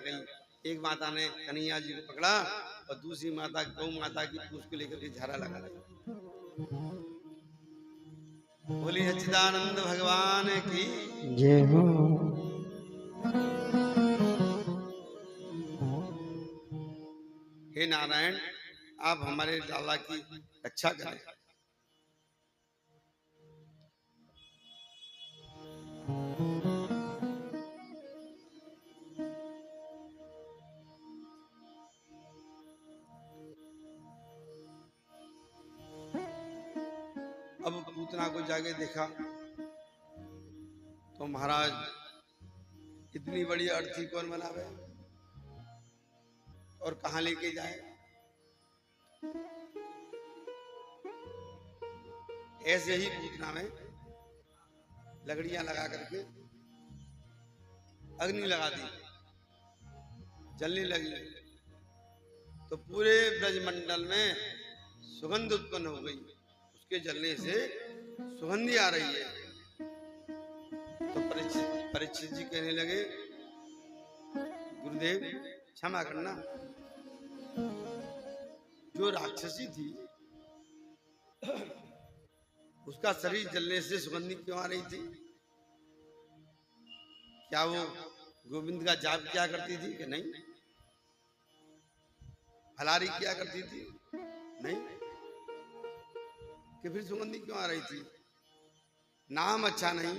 गई। एक माता ने कन्हैया जी को पकड़ा और दूसरी माता गौ माता की पूंछ को लेकर के झाड़ा लगा रही। बोली सच्चिदानंद भगवान की जय हो। हे नारायण, आप हमारे लाला की रक्षा करें। अब पूतना को जाके देखा तो महाराज इतनी बड़ी अर्थी कौन बनावे और कहां लेके जाए। ऐसे ही पूतना में लकड़ियां लगा करके अग्नि लगा दी, जलने लगी तो पूरे ब्रजमंडल में सुगंध उत्पन्न हो गई। उसके जलने से सुगंधी आ रही है। तो परीक्षित जी कहने लगे, गुरुदेव क्षमा करना, जो राक्षसी थी उसका शरीर जलने से सुगंधी क्यों आ रही थी? क्या वो गोविंद का जाप किया करती थी कि नहीं? फलारी किया करती थी? नहीं। कि फिर सुगंधी क्यों आ रही थी? नाम अच्छा नहीं,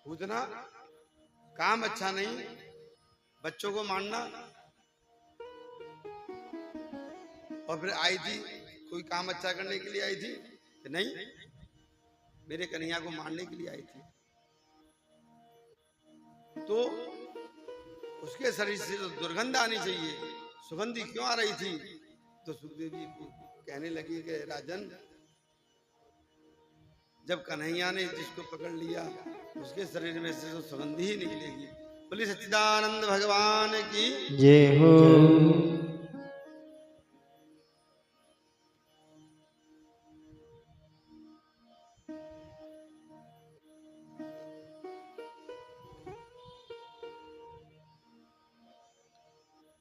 पूतना काम अच्छा नहीं, बच्चों को मारना, और फिर आई थी कोई काम अच्छा करने के लिए आई थी कि नहीं? मेरे कन्हैया को मारने के लिए आई थी। तो उसके शरीर से तो दुर्गंध आनी चाहिए, सुगंधी क्यों आ रही थी? तो सुखदेव जी कहने लगी कि राजन, जब कन्हैया ने जिसको पकड़ लिया उसके शरीर में से तो सुगंधी ही निकलेगी। बोली सच्चिदानंद भगवान की जय हो।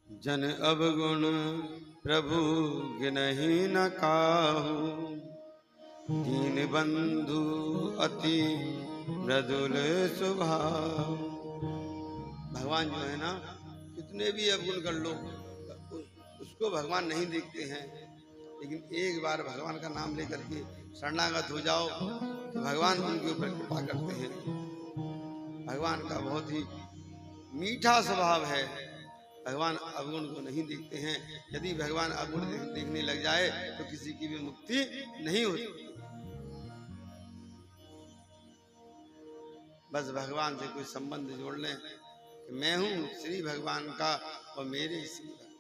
जन अवगुण प्रभु गिनहि न काहू, दीन बंधु अति मृदुल स्वभाव। भगवान जो है ना, कितने भी अवगुण कर लो उसको भगवान नहीं देखते हैं, लेकिन एक बार भगवान का नाम लेकर के शरणागत हो जाओ तो भगवान उनके ऊपर कृपा करते हैं। भगवान का बहुत ही मीठा स्वभाव है, भगवान अवगुण को नहीं देखते हैं। यदि भगवान अवगुण देखने लग जाए तो किसी की भी मुक्ति नहीं होती। बस भगवान से कोई संबंध जोड़ लें कि मैं हूं श्री भगवान का और मेरे श्री भगवान।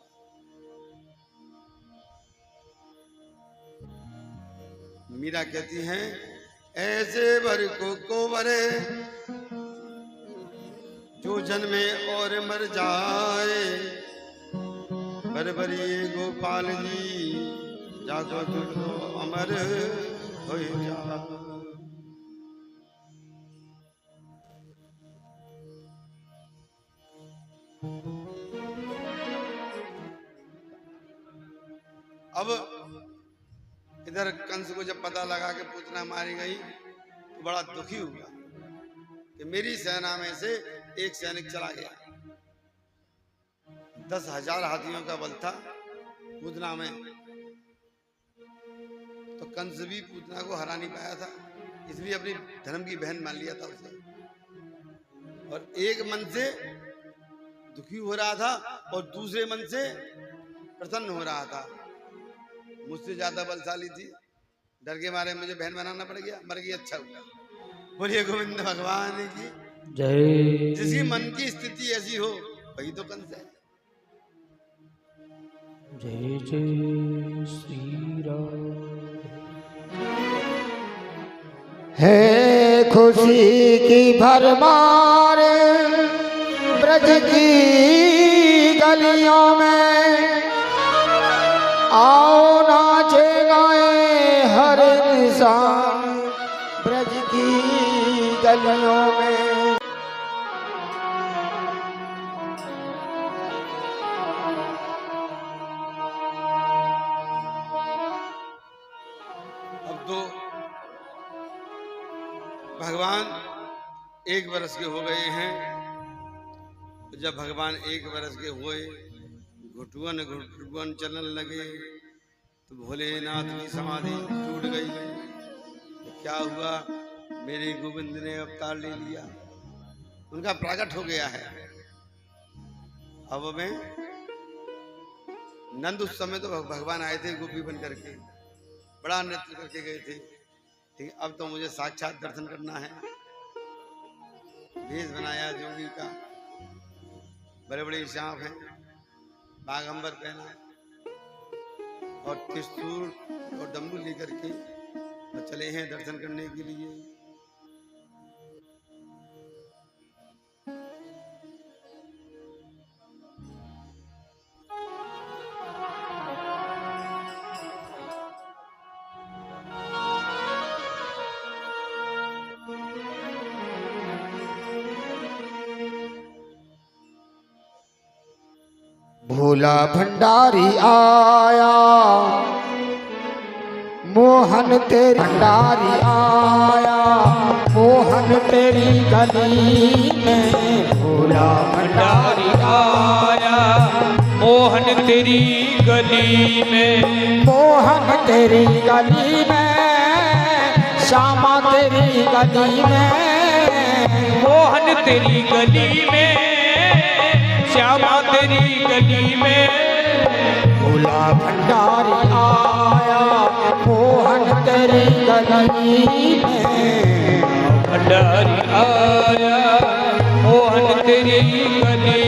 मीरा कहती हैं, ऐसे वर को वरे जो जन्मे और मर जाए, बरबरी गोपाल जी जागो तो अमर हो जा। अब इधर कंस को जब पता लगा कि पूतना मारी गई तो बड़ा दुखी हुआ कि मेरी सेना में से एक सैनिक चला गया। 10,000 हाथियों का बल था पूतना में, तो कंस भी पूतना को हरा नहीं पाया था, इसलिए अपनी धर्म की बहन मान लिया था उसे, और एक मन से दुखी हो रहा था और दूसरे मन से प्रसन्न हो रहा था। मुझसे ज्यादा बलशाली थी, डर के मारे मुझे बहन बनाना पड़ गया, मर गई, अच्छा हुआ। बोलिए गोविंद भगवान की जय। जिसकी मन की स्थिति ऐसी हो वही तो कंस है। जय जय श्री राम। है खुशी की भरमार ब्रज की गलियों में, आओ नाचे गाए हर इंसान ब्रज की गलियों में। 1 वर्ष के हो गए हैं। जब भगवान 1 वर्ष के हुए, घुटुअन घुटुअन चलने लगे तो भोलेनाथ की समाधि टूट गई। तो क्या हुआ, मेरे गोविंद ने अवतार ले लिया, उनका प्रकट हो गया है। अब मैं नंद उस समय तो भगवान आए थे गोपी बन करके, बड़ा नृत्य करके गए थे। ठीक, अब तो मुझे साक्षात दर्शन करना है। भेष बनाया जोगी का, बड़े बड़े सांप हैं, बागंबर पहना और त्रिशूल और डमरू लेकर के और चले हैं दर्शन करने के लिए। भोला भंडारी आया, मोहन तेरी भंडारी आया, मोहन तेरी गली में। भोला भंडारी आया, मोहन तेरी गली में। मोहन तेरी गली में, श्यामा तेरी गली में। मोहन तेरी गली में, श्यामा तेरी गली में। भोला भंडारी आया, मोहन तेरी गली में। भंडारी आया, मोहन तेरी गली।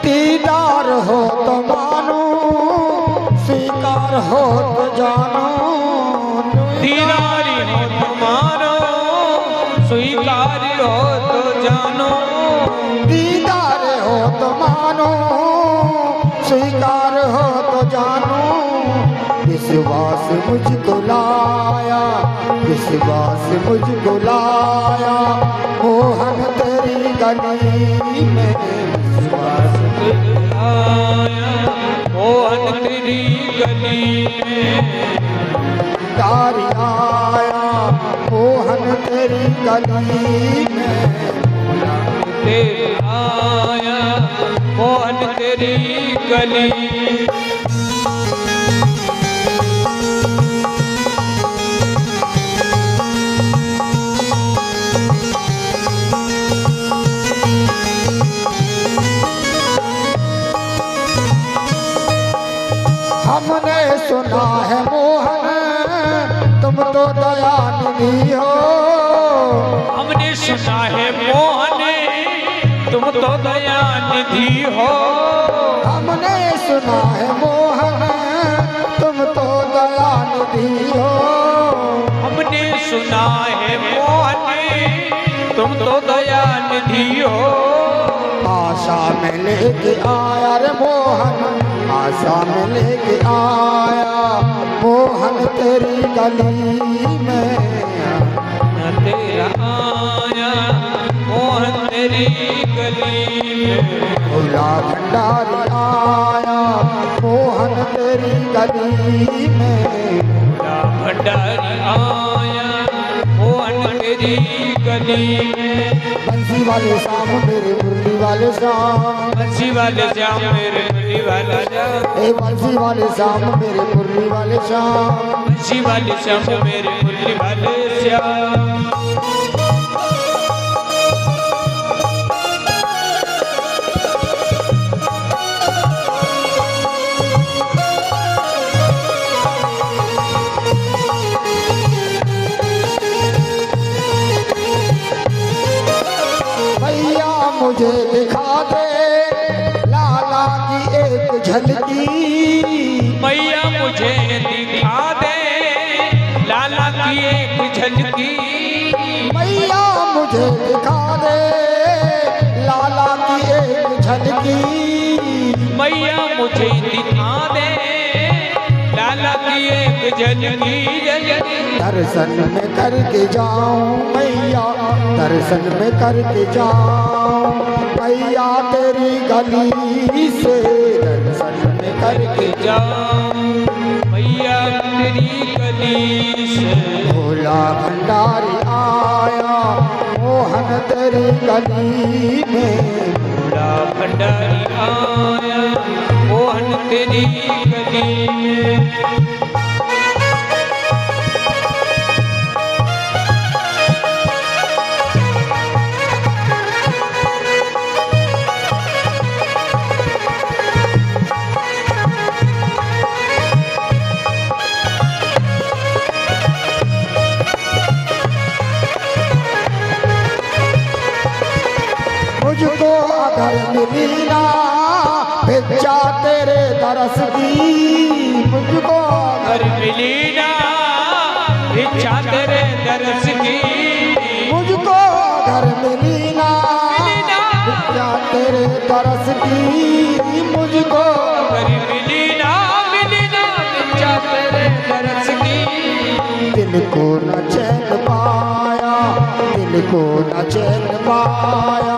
दीदार हो तो मानो, स्वीकार हो तो जानो। दीदारी हो तो मानो, स्वीकार हो तो जानो। दीदार हो तो मानो, स्वीकार हो तो जानो। विश्वास मुझको लाया, विश्वास मुझको लाया, मोहन तेरी गली में। विश्वास आया, मोहन तेरी गली में। तारी आया, मोहन तेरी गली में। तेरी आया, मोहन तेरी गली। हमने सुना है मोहन तुम तो दयानिधि हो। हमने सुना है मोहन तुम तो दयानिधि हो। हमने सुना है मोहन तुम तो दयानिधि हो। हमने सुना है मोहन तुम तो दयानिधि हो। आशा में लेके आया रे मोहन, आशा में लेके आया, मोहन तेरी गली में। तेरा आया, मोहन तेरी गली में। भोला भंडारी आया, मोहन तेरी गली में। भोला भंडारी आया, मोहन तेरी गली में। बंसी वाले शाम मेरे मुरली वाले शाम, बंसी वाले श्याम मेरे मुरली वाला श्याम। ए बंसी वाले शाम मेरे मुरली वाले शाम। बंसी वाले श्याम मेरे मुरली वाले श्याम। मुझे दिखा दे लाला की एक झलकी। मैया मुझे दिखा दे लाला की एक झलकी। मैया मुझे दिखा दे लाला की एक झलकी। मैया मुझे दिखा दे लाला की एक झलकी झलकी दर्शन में करके जाऊं मैया, दर्शन में करके जाऊं मैया तेरी गली से, दर्शन में करके जाऊं मैया तेरी गली से। भोला भंडारी आया मोहन तेरी गली में, भोला भंडारी आया मोहन तेरी गली में। मुझको अगर मिली ना भिक्षा तेरे दरस की, मुझको अगर मिली ना भिक्षा तेरे दरस की, मुझको अगर मिली ना भिक्षा तेरे दरस की, मुझको अगर मिली ना भिक्षा तेरे दरस की। दिल को न चैन पाया, दिल को न चैन पाया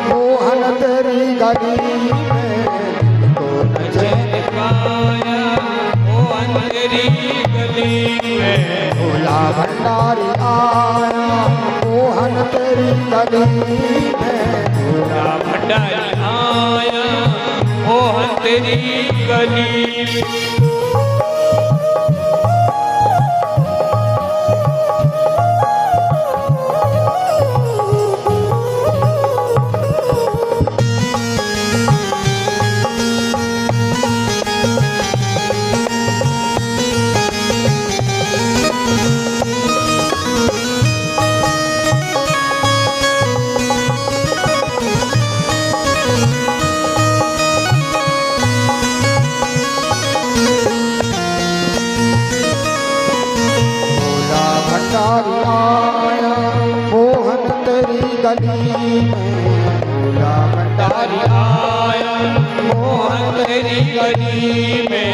मोहन तेरी गली में, दिल को न चैन पाया मोहन तेरी गली में। भोला भंडारी आया मोहन तेरी गली में, भोला भंडारी आया मोहन तेरी गली में। भंडारी आया मोहन तेरी गली में, भोला भंडारी आया मोहन तेरी गली में।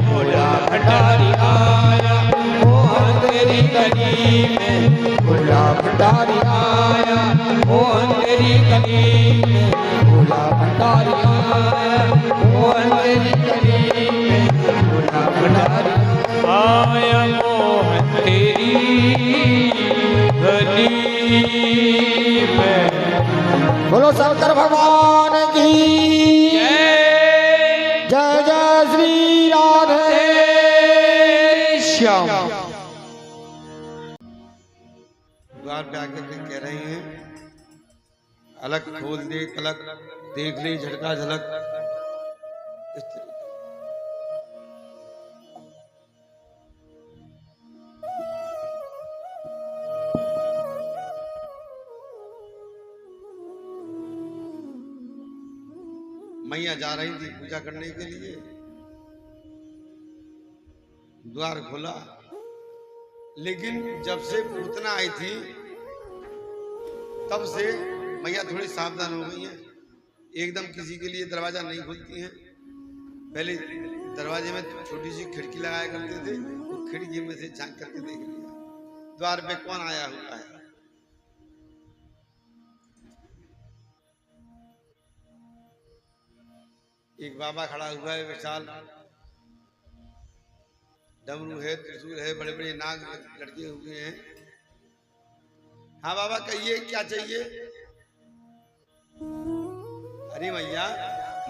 भोला भंडारी आया मोहन तेरी गली में। भोला भंडारी आया मोहन तेरी गली में। भोला भंडारी आया मोहन तेरी गली में। भोला भंडारी आया मोहन तेरी गली में। बोलो शंकर भगवान की जय, जय श्री राधे श्याम। द्वार पे आके कह रहे हैं अलग खोल दे, अलग देख ले, झटका झलक, इस तरीके। मैया जा रही थी पूजा करने के लिए, द्वार खोला, लेकिन जब से पूतना आई थी तब से मैया थोड़ी सावधान हो गई हैं। एकदम किसी के लिए दरवाजा नहीं खोलती हैं। पहले दरवाजे में छोटी सी खिड़की लगाया करते थे, तो खिड़की में से झांक करके देख लिया द्वार पे कौन आया हुआ है। एक बाबा खड़ा हुआ है, विशाल डमरू है, त्रिशूल है, बड़े बड़े नाग लटके हुए हैं। हाँ बाबा कहिए क्या चाहिए। अरे मैया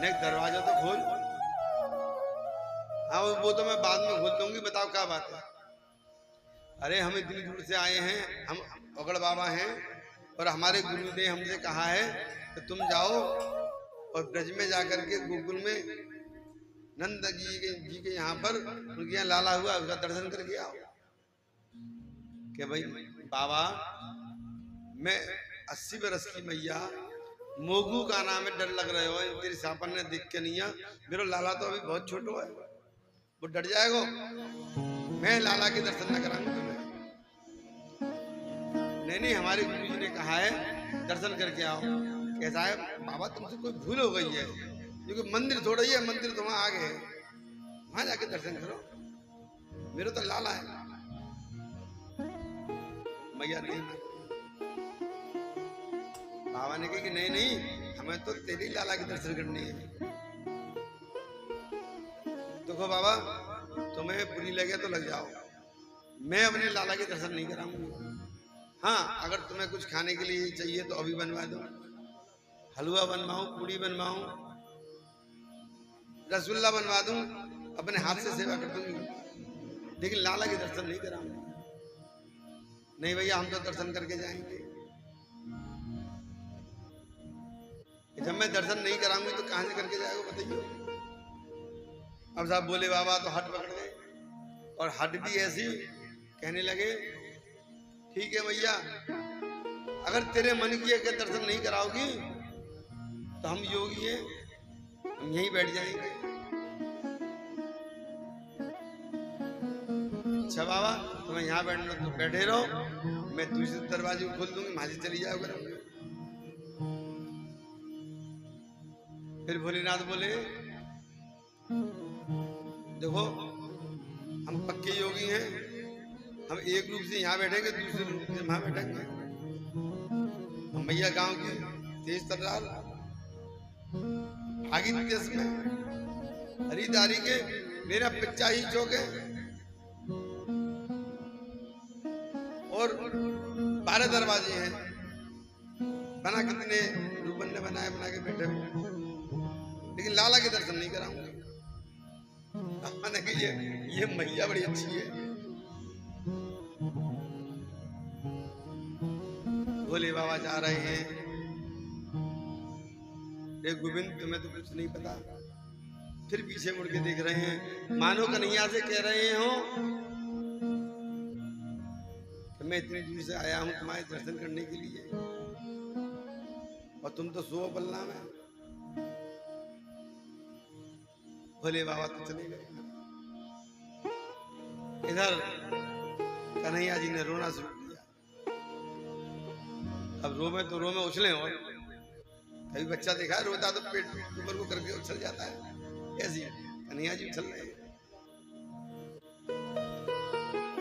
नेक दरवाजा तो खोल। हाँ वो तो मैं बाद में खोल दूंगी, बताओ क्या बात है। अरे हम इतनी दूर से आए हैं, हम ओगड़ बाबा हैं और हमारे गुरु ने हमसे कहा है कि तुम जाओ और ब्रज में जाकर के गोकुल में नंद जी के यहाँ पर उनके यहाँ लाला हुआ, उसका दर्शन करके आओ। कि भाई बाबा मैं 80 बरस की मैया, मोगू का नाम है, डर लग रहे हो तेरी सापन ने देख के नहीं, मेरा लाला तो अभी बहुत छोटो है, वो डर जाएगा, मैं लाला के दर्शन न कराऊंगा तुम्हें। नहीं हमारे गुरु जी ने कहा है दर्शन करके आओ। कैसा है बाबा तुमसे कोई भूल हो गई है, क्योंकि मंदिर थोड़ा ही है, मंदिर तो वहां आगे है, वहां जाके दर्शन करो। मेरा तो लाला है। मैया नहीं, बाबा ने कहा कि नहीं नहीं, हमें तो तेरी लाला के दर्शन करने हैं। देखो बाबा, तुम्हें बुरी लगे तो लग जाओ, मैं अपने लाला के दर्शन नहीं कराऊंगी। हाँ, अगर तुम्हें कुछ खाने के लिए चाहिए तो अभी बनवा दो, हलवा बनवाऊं, पूड़ी बनवाऊं, रसगुल्ला बनवा दूं, अपने हाथ से सेवा कर दूंगी, लेकिन लाला के दर्शन नहीं कराऊंगी। नहीं भैया, हम तो दर्शन करके जाएंगे। जब मैं दर्शन नहीं कराऊंगी तो कहां से करके जाएगा बताइए। अब साहब बोले बाबा तो हट पकड़ गए, और हट भी ऐसी कहने लगे, ठीक है भैया, अगर तेरे मन की के दर्शन नहीं कराओगी तो हम योगी हैं, हम यहीं बैठ जाएंगे। अच्छा बाबा, तुम्हें यहाँ बैठना तो बैठे रहो, मैं दूसरे दरवाजे को खोल दूंगी, वहां से चली जाओ करूंगी। फिर भोलेनाथ बोले, देखो हम पक्के योगी हैं, हम एक रूप से यहाँ बैठेंगे, दूसरे रूप से वहां बैठेंगे। हम भैया गांव की तेज तर्रार आगे देश में हरिदारी के मेरा पिच्चा ही चौक है, और 12 दरवाजे हैं, बना कितने रूपन ने बनाए, बना के बैठे हुए, लेकिन लाला के दर्शन नहीं कराऊंगा। मैंने कहा ये मैया बड़ी अच्छी है। भोले बाबा जा रहे हैं, एक गोविंद तुम्हें तो कुछ नहीं पता। फिर पीछे मुड़ के देख रहे हैं, मानो कन्हैया से कह रहे हो कि मैं इतनी दूर से आया हूं तुम्हारे दर्शन करने के लिए, और तुम तो सो पल्ला में। भोले बाबा तो चले गए। इधर कन्हैया जी ने रोना शुरू किया। अब रोमे तो रोमे उछले, और कभी बच्चा देखा है रोता तो पेट ऊपर को करके उछल जाता है, ऐसी कन्हैया जी उछल रहे हैं।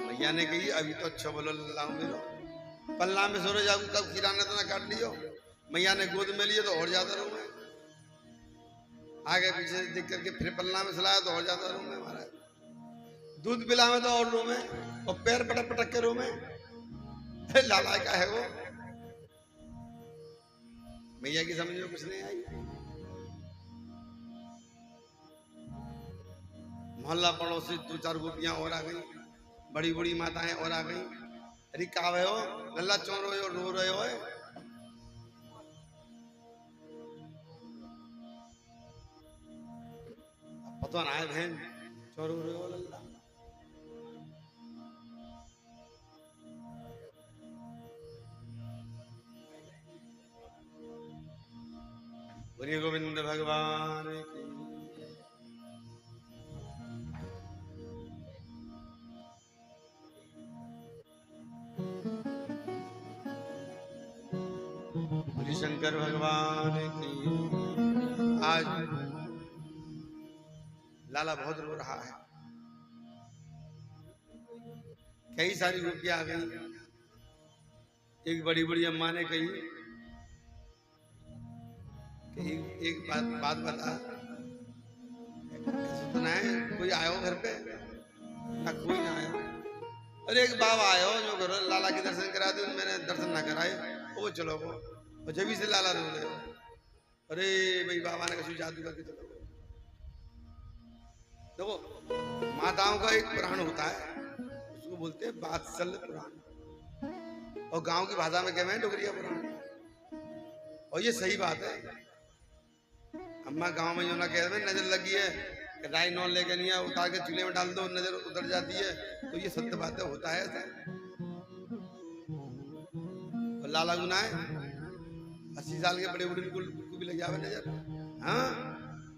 भैया ने कही, अभी तो अच्छा बोलो लल्ला मिलो, पल्ला में सोरे जागू कब किराना तो ना काट लियो। मैया ने गोद में लिए तो और ज्यादा रो में, आगे पीछे देख करके फिर पल्ला में सलाया तो और ज्यादा रो में, महाराज दूध पिला में तो और रो में, और पैर पटक पटक के रो में। लाला का है वो, मैया की समझ में कुछ नहीं आई। मोहल्ला पड़ोसी 2-4 गोपियां और आ गई, बड़ी बड़ी माताएं और आ गई। अरे का है हो लल्ला, चो रो रहे हो? पता ना है बहन, चो रो रहे हो लल्ला? बोलिए गोविंद भगवान की। बोलिए शंकर भगवान की। आज लाला बहुत रो रहा है। कई सारी गोपियां आ गई। एक बड़ी बड़ी अम्मा ने कही एक बात बता, सुना है कोई आयो घर पे? ना कोई ना आयो। अरे एक बाबा आयो जो घर लाला के दर्शन करा दे, मैंने दर्शन ना कराए, वो चलो वो, और जब से लाला रो रहे हो। अरे भाई बाबा ने कहीं जादू करके चलो। देखो माताओं का एक पुराण होता है, उसको बोलते हैं वात्सल्य पुराण, और गांव की भाषा में कहते हैं डोगरिया पुराण। और ये सही बात है। अम्मा गांव में जो ना कहते हैं नजर लगी है, राई नॉन लेके नहीं है, उतार के चूल्हे में डाल दो नजर उतर जाती है, तो ये सत्य बात है, होता है ऐसा। और लाला गुना है 80 साल के बड़े बूढ़े को भी लग जावे नजर। हाँ,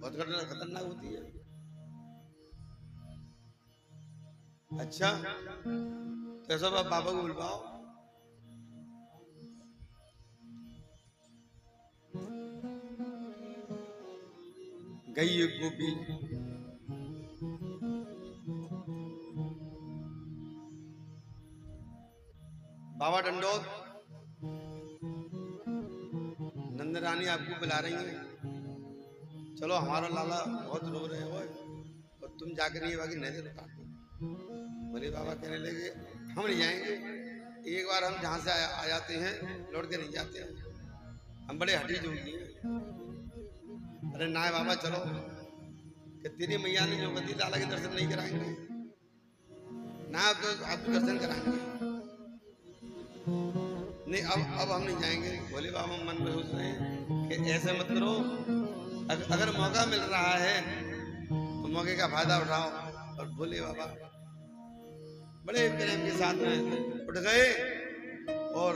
बहुत खतरनाक होती है। अच्छा तो ऐसा बाबा को बुलवाओ। गई एक गोपी बाबा डंडोत, नंद रानी आपको बुला रही है, चलो हमारा लाला बहुत रो रहे हो और तुम जाकर ये बाकी नजर उतार दो। बोले बाबा कहने लगे हम नहीं जाएंगे, एक बार हम जहाँ से आ जाते हैं लौट के नहीं जाते हैं, हम बड़े हठी जोगी हैं। अरे ना बाबा चलो, कि तेरी मैया ने जो बंदी लाला के दर्शन नहीं कराएंगे ना, आप तो आपको दर्शन कराएंगे नहीं, अब हम नहीं जाएंगे। बोले बाबा मन में सोच रहे हैं कि ऐसे मत करो, अगर मौका मिल रहा है तो मौके का फायदा उठाओ। और बोले बाबा बड़े प्रेम के साथ में उठ गए और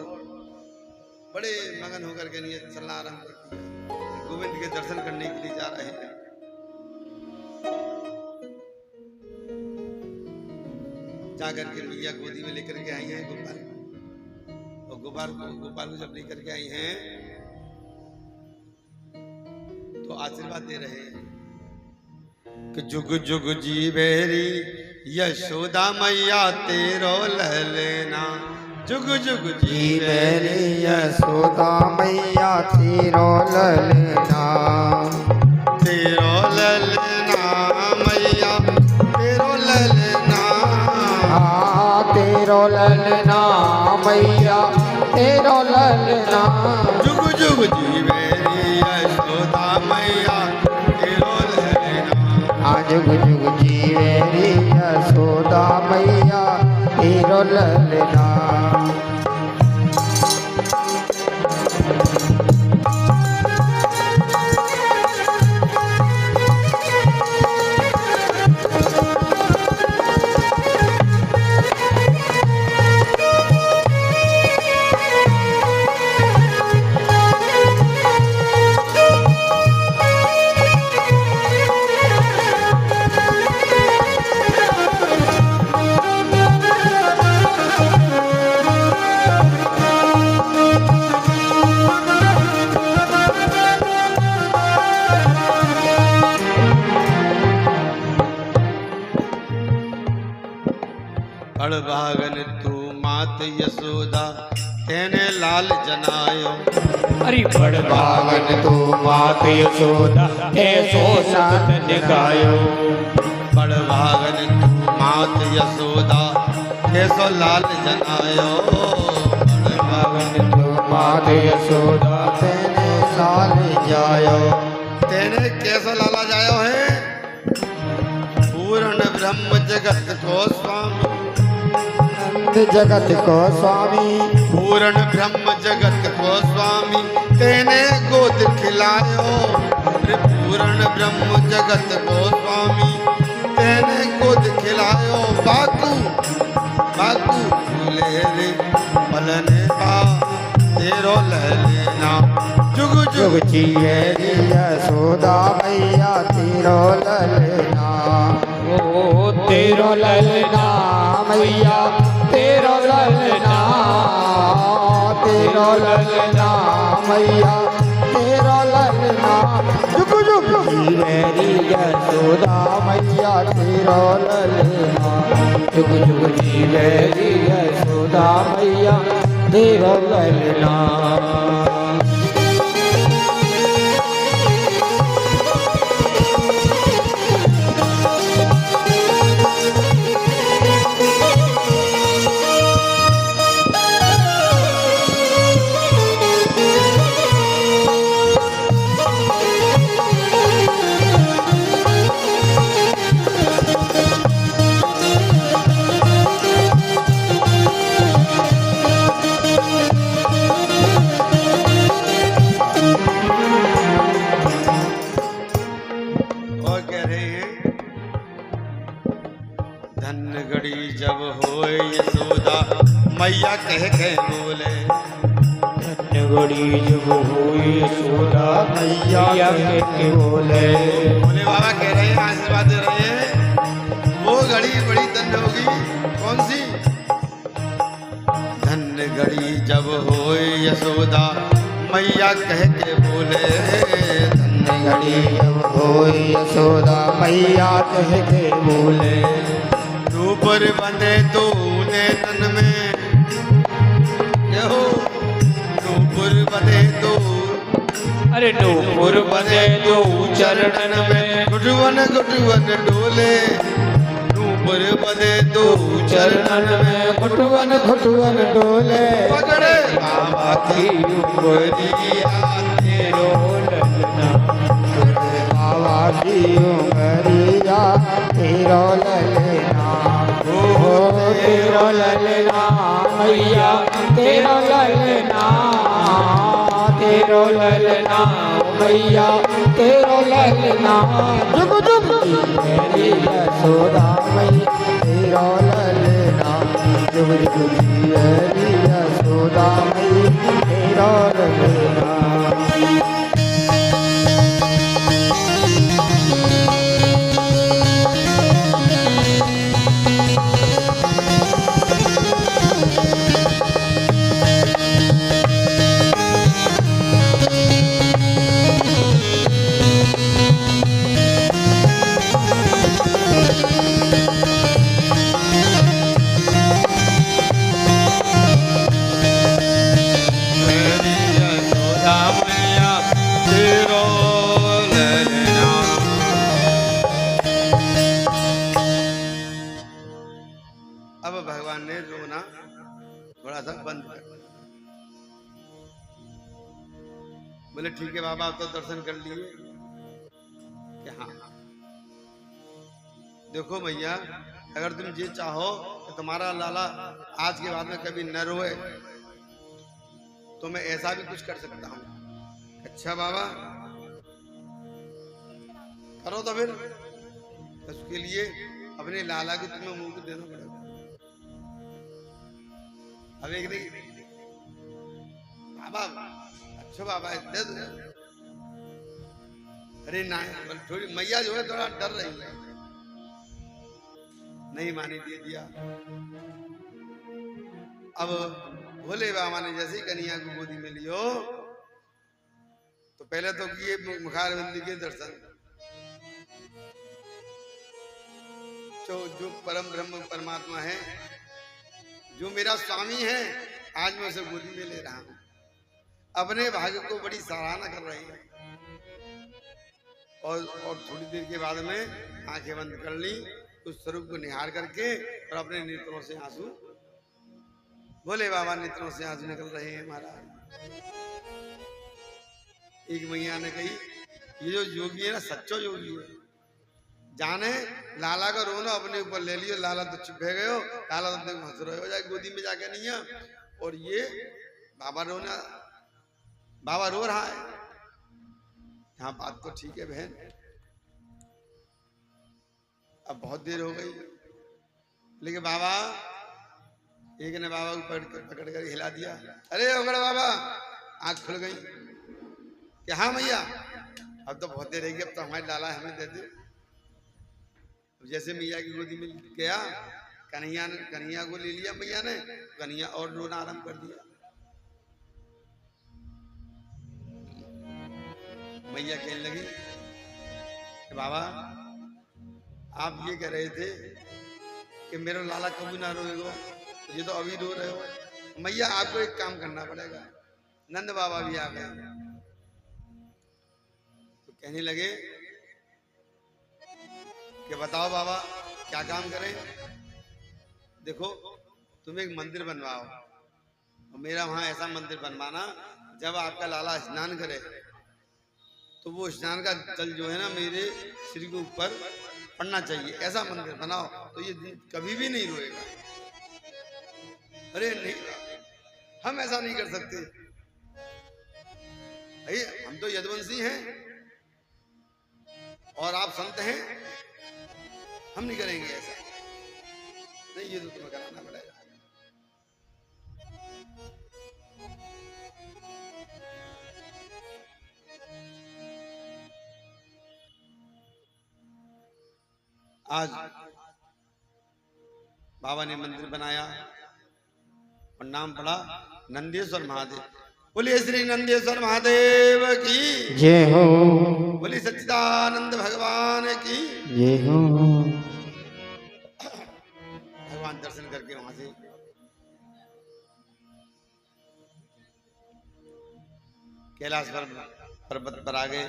बड़े मगन होकर के लिए चलना आरंभ कर दिया, गोविंद के दर्शन करने के लिए जा रहे हैं। जाकर के मैया गोदी में लेकर के आई हैं गोपाल, और गोपाल को जब लेकर के आई हैं तो आशीर्वाद दे रहे हैं कि जुग जुग जीवेरी यशोदा मैया तेरो ललना, जुग जुग जीवेरी यशोदा मैया तेरो ललना, तेरो ललना मैया तेरो ललना, तेरो ललना मैया तेरो ललना, जुग जुग जीवेरी यशोदा मैया तेरो ललना, जुग जुग जीवेरी यशोदा मैया तेरो ललना। बड़भागन तू मात यशोदा तेने लाल जनायो, अरे बड़भागन तू मात यशोदा ऐसो साथ निगायो, बड़भागन तू मात यशोदा ऐसो लाल जनायो, बड़भागन तू मात यशोदा तेने साल जायो, तेने कैसा लाला जायो है, पूर्ण ब्रह्म जगत को स्वामी, जगत को स्वामी, पूर्ण ब्रह्म जगत को स्वामी, तेने गोद खिलायो, पूर्ण ब्रह्म जगत को स्वामी, तेने गोद खिलायो, बाकू बाकू झूले रे पलने पा तेरो ललना, जुग जुग जीवेरी यशोदा मैया तेरो ललना, ओ तेरो ललना मैया तेरो ललना, तेरो ललना मैया तेरो ललना, जुग जुग जीवेरी यशोदा मैया तेरो ललना, जुग जुग जीवेरी यशोदा मैया तेरो ललना। मैया कह के बोले, घड़ी जब हुई यशोदा मैया कह के बोले, बोले बाबा कह रहे हैं आशीर्वाद दे रहे हैं, वो घड़ी बड़ी धन्य होगी, कौन सी? धन्य घड़ी जब होए यशोदा मैया कह के बोले, धन्य घड़ी जब होए यशोदा मैया कह के बोले, ऊपर बंधे तूने तन में बदे दो अरे नूपुर बदे दो चरणन में गुटवन गुटवन डोले नूपुर बदे दो चरणन में घुटवन घुटवन डोले पकड़े बाबा की उंगलिया तेरो ललना बाबा की उंगलिया तेरो ललना हो तेरो ललना मैया तेरो ललना तेरो ललना मैया तेरो ललना जुग जुग मेरी यशोदा मैया तेरो ललना जुग जुग मेरी यशोदा मैया तेरो ललना अब भगवान ने रोना थोड़ा सा बंद कर दिया। बोले ठीक है बाबा, आप तो दर्शन कर लिए कि हाँ। देखो भैया, अगर तुम ये चाहो कि तुम्हारा लाला आज के बाद में कभी न रोए तो मैं ऐसा भी कुछ कर सकता हूँ। अच्छा बाबा, करो तो फिर। उसके लिए अपने लाला को तुम्हें मुंह को देना पड़ेगा। अब एक नहीं बाबा, अच्छा बाबा दे दो। अरे ना, थोड़ी मैया जो है थोड़ा डर रही है, नहीं मानी, दे दिया। अब भोले बाबा ने जैसे ही कन्हैया को गोदी में लियो तो पहले तो किए मुखारविंद के दर्शन। जो परम ब्रह्म परमात्मा है, जो मेरा स्वामी है, आज मैं उसे गोदी में ले रहा हूं। अपने भाग्य को बड़ी सराहना कर रही है। और थोड़ी देर के बाद में आंखें बंद कर ली, उस स्वरूप को निहार करके और अपने नेत्रों से आंसू, भोले बाबा नेत्रों से आंसू निकल रहे हैं महाराज। एक मैया ने कही, ये जो योगी है ना, सच्चो योगी है। जाने लाला का रोना अपने ऊपर ले लियो, लाला तो चुप है गयो, लाला तो हंस रहे हो जाए गोदी में जाके नहीं है, और ये बाबा रोना, बाबा रो रहा है। हाँ बात तो ठीक है बहन, अब बहुत देर हो गई, लेकिन बाबा, एक ने बाबा को पकड़ कर हिला दिया। अरे उगड़ बाबा, आंख खुल गई कि हाँ मैया, अब तो बहुत देर रहेगी, अब तो हमारी लाला हमें दे दे। जैसे मैया की गोदी में गया, कन्हैया को ले लिया मैया ने, कन्हैया और रोना आरंभ कर दिया। मैया कहने लगी कि बाबा, आप ये कह रहे थे कि मेरा लाला कभी ना रोएगा, ये तो अभी रो रहे हो। मैया आपको एक काम करना पड़ेगा। नंद बाबा भी आ गए तो कहने लगे कि बताओ बाबा क्या काम करें। देखो, तुम एक मंदिर बनवाओ, और मेरा वहां ऐसा मंदिर बनवाना, जब आपका लाला स्नान करे तो वो स्नान का जल जो है ना मेरे सिर के ऊपर पड़ना चाहिए। ऐसा मंदिर बनाओ तो ये कभी भी नहीं रोएगा। अरे नहीं, हम ऐसा नहीं कर सकते, हम तो यदुवंशी हैं और आप संत हैं, हम नहीं करेंगे ऐसा। नहीं, ये तो तुम्हें कराना पड़ेगा। आज बाबा ने मंदिर बनाया और नाम पड़ा नंदेश्वर महादेव। बोलिए श्री नंदेश्वर महादेव की जय हो, बोलिए सच्चिदानंद भगवान की जय हो। भगवान दर्शन करके वहां से कैलाश पर्वत पर आ गए।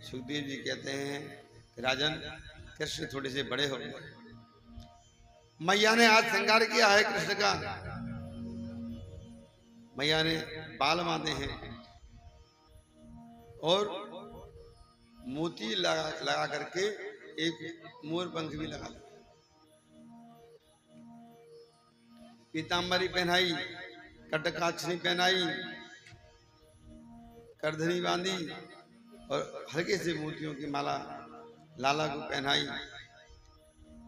सुखदेव जी कहते हैं कि राजन कृष्ण थोड़े से बड़े हो गए, मैया ने आज श्रृंगार किया है कृष्ण का, मैया ने बाल बांधे हैं और मोती लगा करके एक मोर पंख भी लगा दिया, पीताम्बरी पहनाई, कटकाक्षी पहनाई, करधनी बांधी और हल्के से मोतियों की माला लाला को पहनाई।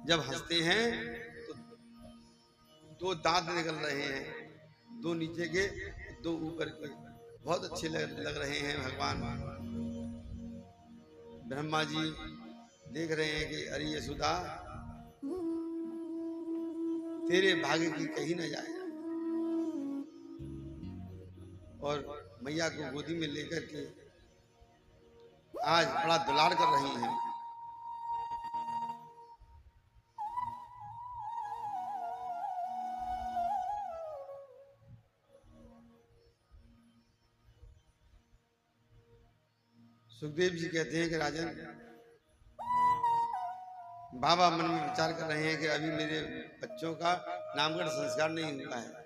जब हंसते हैं तो दो दांत निकल रहे हैं, दो नीचे के दो ऊपर के, बहुत अच्छे लग रहे हैं भगवान। ब्रह्मा जी देख रहे हैं कि अरे यशोदा तेरे भाग्य की कहीं न जाए, और मैया को गोदी में लेकर के आज बड़ा दुलार कर रही हैं। सुखदेव जी कहते हैं कि राजन, बाबा मन में विचार कर रहे हैं कि अभी मेरे बच्चों का नामकरण संस्कार नहीं हुआ है।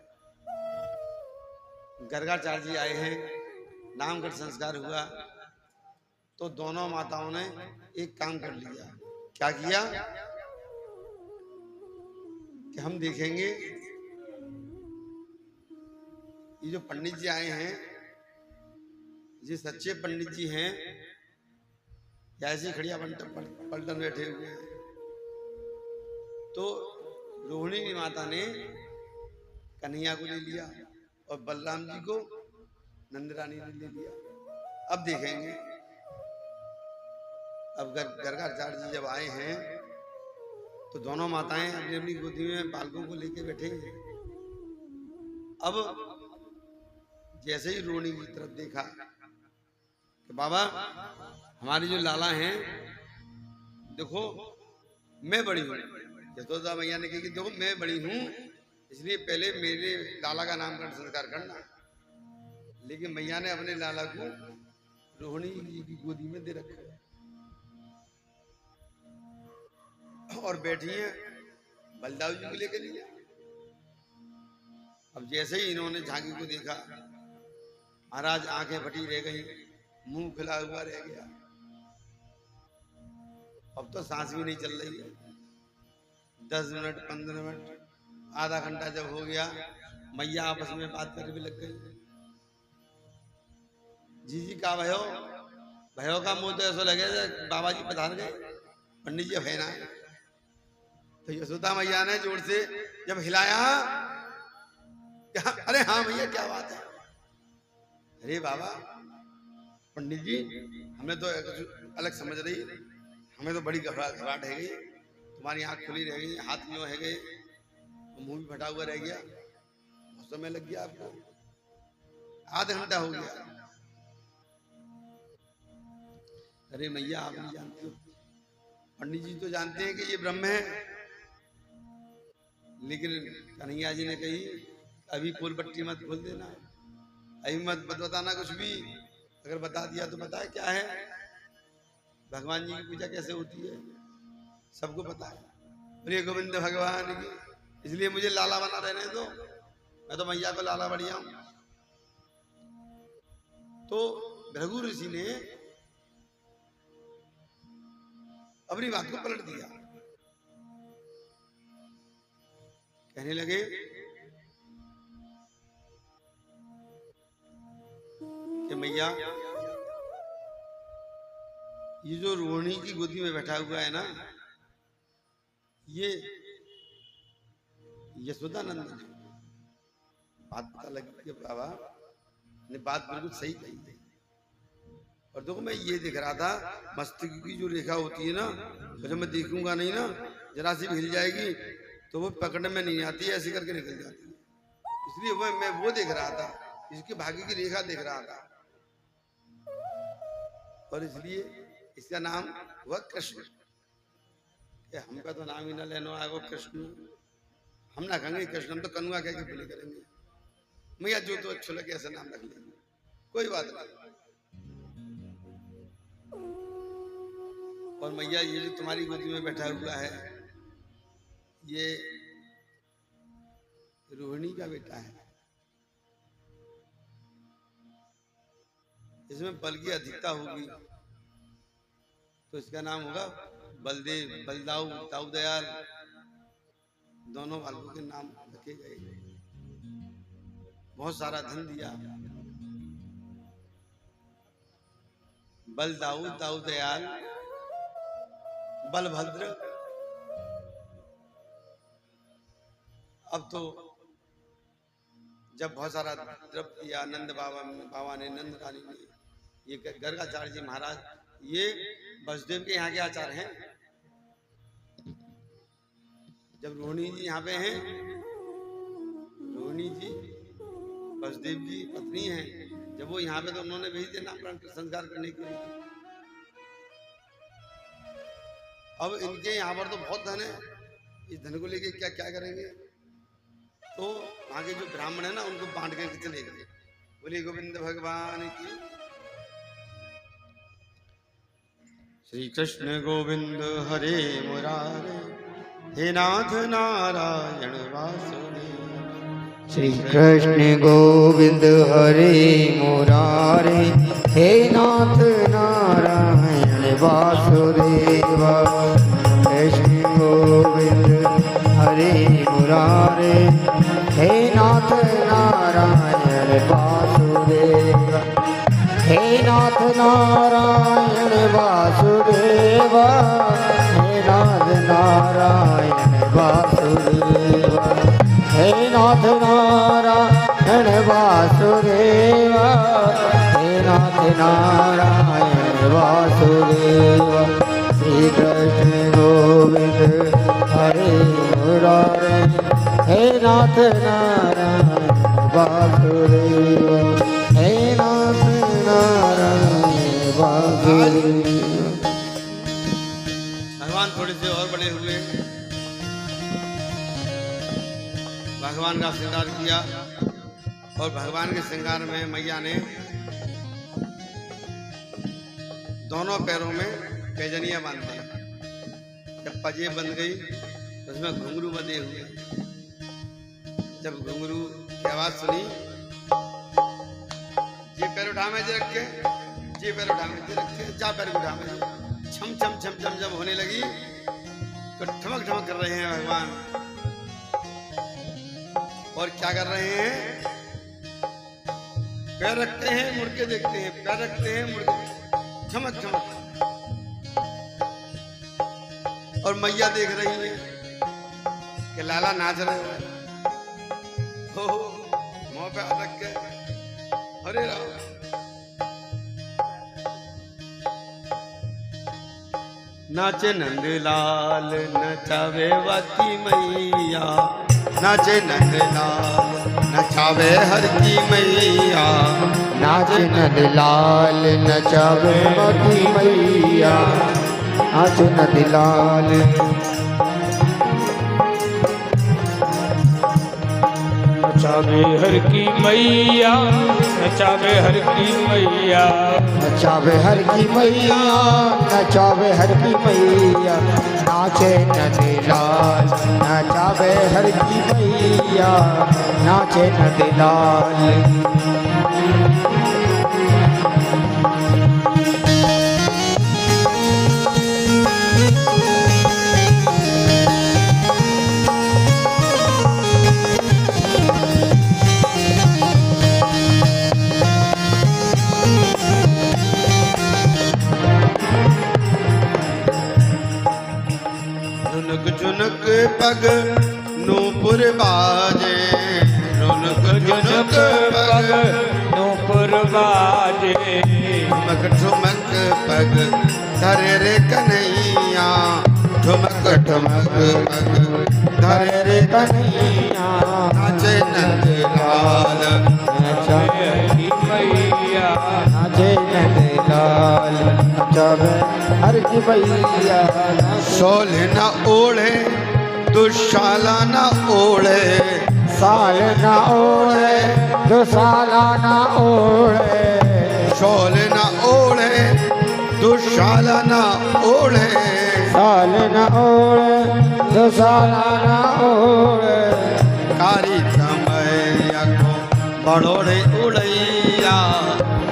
गर्गाचार्य जी आए हैं, नामकरण संस्कार हुआ तो दोनों माताओं ने एक काम कर लिया। क्या किया कि हम देखेंगे ये जो पंडित जी आए हैं, ये सच्चे पंडित जी हैं या ऐसे खड़िया पलटन बैठे हुए हैं। तो रोहिणी माता ने कन्हैया को ले लिया और बलराम जी को नंद रानी ने ले लिया। अब देखेंगे, अब गर्गाचार्य जी जब आए हैं तो दोनों माताएं अपनी अपनी गोदी में बालकों को लेके बैठे हैं। अब जैसे ही रोहिणी की तरफ देखा कि बाबा हमारी जो लाला हैं, देखो मैं बड़ी हूँ, यशोदा मैया ने कही कि देखो मैं बड़ी हूँ, इसलिए पहले मेरे लाला का नामकरण संस्कार करना। लेकिन मैया ने अपने लाला को रोहिणी जी की गोदी में दे रखा है और बैठी है बलदाऊ जी को लेकर लिया। अब जैसे ही इन्होंने झांकी को देखा, महाराज आंखें फटी रह गई, मुंह खुला हुआ रह गया। अब तो सांस भी नहीं चल रही है। 10 मिनट 15 मिनट आधा घंटा जब हो गया, मैया आपस में बात करने भी लग गई। जी का भयो भयो का मुंह तो ऐसा लगे बाबा जी पधार गए, पंडित जी है ना। तो यशोदा मैया ने जोर से जब हिलाया, अरे हाँ भैया क्या बात है, अरे बाबा पंडित जी हमें तो अलग समझ रही, हमें तो बड़ी घबराहट है गई, तुम्हारी आंख खुली रह गई, हाथ यूं है गए, मुंह भी फटा हुआ रह गया, बहुत समय लग गया आपको, आधा घंटा हो गया। अरे मैया आप नहीं जानते हो, पंडित जी तो जानते हैं कि ये ब्रह्म है, लेकिन कन्हैया जी ने कही अभी पोल पट्टी मत खोल देना, अभी मत बताना कुछ भी, अगर बता दिया तो बताए क्या है, भगवान जी की पूजा कैसे होती है सबको पता है। प्रिय गोविंद भगवान की, इसलिए मुझे लाला बना रहने दो, मैं तो मैया को लाला बढ़िया हूं। तो भृगु ऋषि ने अपनी बात को पलट दिया, कहने लगे कि मैया ये जो रोहिणी की गोदी में बैठा हुआ है ना, ये यशोदानंद है। बात पता लगी कि बाबा ने बात बिल्कुल सही कही है। और देखो मैं ये देख रहा था, मस्तिष्क की जो रेखा होती है ना, तो जब मैं देखूंगा नहीं ना, जरा सी हिल जाएगी तो वो पकड़ने में नहीं आती है, ऐसी करके निकल जाती है। इसलिए मैं वो देख रहा था, इसके भाग्य की रेखा देख रहा था, और इसलिए इसका नाम हुआ कृष्ण। हमका तो नाम ही ना लेना आएगा कृष्ण, हम ना कहेंगे कृष्ण, हम तो कनुआ कह के बोले करेंगे। मैया जो तो अच्छा लगे ऐसा नाम रख लेंगे, कोई बात नहीं। और मैया ये जो तुम्हारी गोदी में बैठा हुआ है ये रोहिणी का बेटा है। इसमें बल की अधिकता होगी तो इसका नाम होगा बलदेव, बलदाऊ, दाऊ दयाल, दोनों बालकों के नाम रखे गए। बहुत सारा धन दिया। बलदाऊ, दाऊ दयाल, बलभद्र। अब तो जब बहुत सारा द्रव्य किया नंद बाबा ने, नंद रानी ने, ये गर्गाचार्य जी महाराज, ये वसुदेव के यहाँ के आचार्य हैं। जब रोहिणी जी यहाँ पे हैं, रोहिणी जी वसुदेव की पत्नी हैं, जब वो यहाँ पे तो उन्होंने भेज दिया नामकरण संस्कार करने के लिए। अब इनके यहाँ पर तो बहुत धन है, इस धन को लेके क्या क्या करेंगे? तो वहां के जो ब्राह्मण है ना उनको बांट करके चले गए। बोले गोविंद भगवान की। श्री कृष्ण गोविंद हरे मुरारे, हे नाथ नारायण वासुदेव। श्री कृष्ण गोविंद हरे मुरारे, हे नाथ नारायण वासुदेव। कृष्ण गोविंद हरे मुरारे, हे नाथ नारायण वासुदेव। हे नाथ नारायण वासुदेव, हे नाथ नारायण वासुदेव। हे नाथ नारायण वासुदेव, हे नाथ नारायण वासुदेव। श्री कृष्ण गोविंद हरे मुरारे, हे नाथ नारायण वासुदेव। हे नाथ नारायण वासुदेव। भगवान थोड़े से और बड़े हुए, भगवान का श्रृंगार किया और भगवान के श्रृंगार में मैया ने दोनों पैरों में पैजनियां बांधी। जब पजेब बन गई तो उसमें घुंघरू बंधे हुए। जब घुंघरू की आवाज सुनी, ये पैर उठा में जे रखे, ये पैर उठा में जे रखे, जा पैर उठा में, छम छम छम छम जब होने लगी तो ठमक ठमक कर रहे हैं भगवान। और क्या कर रहे हैं? पैर रखते हैं मुड़ के देखते हैं, पैर रखते हैं मुड़ के, चमक चमक। और मैया देख रही है कि लाला नाच रहे हो, मुंह पे हाथ रख के हरे राम। नाचे नंदलाल नचावे वाती मैया, नाचे नंदलाल नचावे हर की मैया। नाचे नंदलाल नचावे वाती मैया, नाचे नंदलाल। नचावे हर की मैया, नचावे हर की मैया, नचावे हर की मैया, नचावे हर की मैया। नाचे नंदलाल नचावे हर की मैया, नाचे नंदलाल। झुनक पग नूपुर बाजे, रुनक झुनक पग नूपुर बाजे। ठुमक ठुमक पग धरे रे कन्हैया, ठुमक ठुमक पग धरे रे कन्हैया। नाचे नंदलाल नचावे हर की मैया, नाचे नंदलाल नचावे हर की मैया। सोले न ओढ़े दुशाला न ओढ़े, साल न ओढ़े दुशाला न ओढ़े। सोले न ओढ़े दुशाला न ओढ़े। लाल न ओढ़े दुशाला न ओढ़े कारी कमरिया को बड़ोरे उड़ैया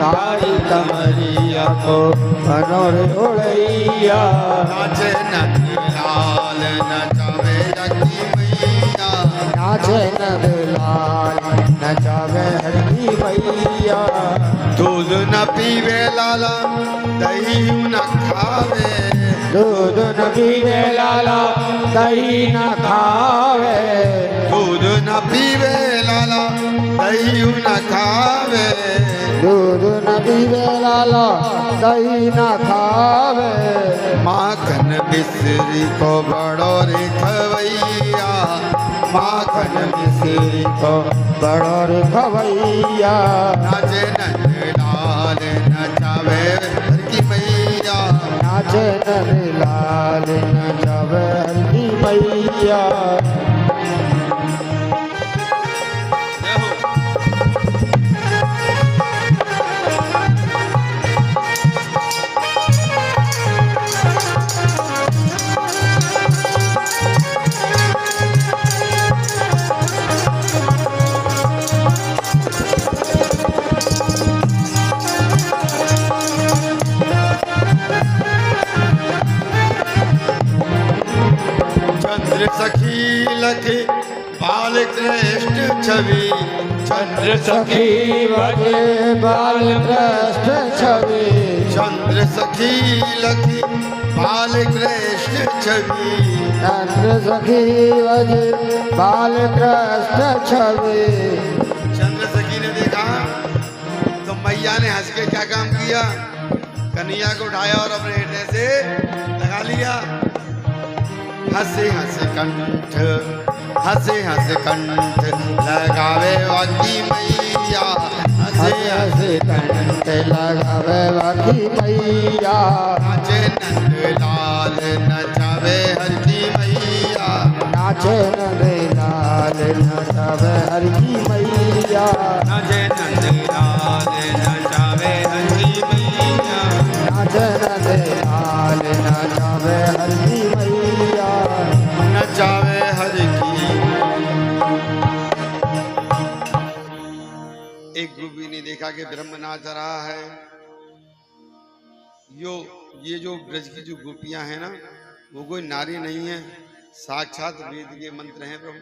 कारी कमरिया को बनोर उड़ैया नाचे नदी लाल नचावे रखी मैया नाचे नद लाल नचावे हरकी मैया दूध न पीवे लाला दही न खावे दूध न पीवे लाला दही न खावे दूध न पीवे लाला दही न खावे दूध न पीवे लाला दही न खावे माखन मिश्री को बड़ो रे खवैया माखन मिश्री को बड़ो रे खवैया नाचे नंद लाल नचावे हरकी मैया नाचे नंद लाल नचावे हरकी मैया चंद्र सखी लखी बाल कृष्ण छवि चंद्र सखी बजे बाल कृष्ण छवि चंद्र सखी लखी बाल कृष्ण छवि चंद्र सखी बजे बाल कृष्ण छवि चंद्र सखी ने देखा तो मैया ने हंस के क्या काम किया कन्हैया को उठाया और अपने हृदय से लगा लिया हंसे हंसे कंठ हंसे हंसे कंठ लगावे वाकी मैया हंसे हंसे कंठ लगावे वाकी मैया नाचे नंद लाल नचावे हरकी मैया नाचे नंद लाल नचावे हरकी मैया नाचे नंद लाल नचावे हरकी मैया नाचे नंद लाल नचावे हरकी मैया नचावे हरकी। एक गोपी ने देखा कि ब्रह्म नाच रहा है। ये जो ब्रज की जो गोपियां हैं ना वो कोई नारी नहीं है, साक्षात वेद के मंत्र हैं प्रभु।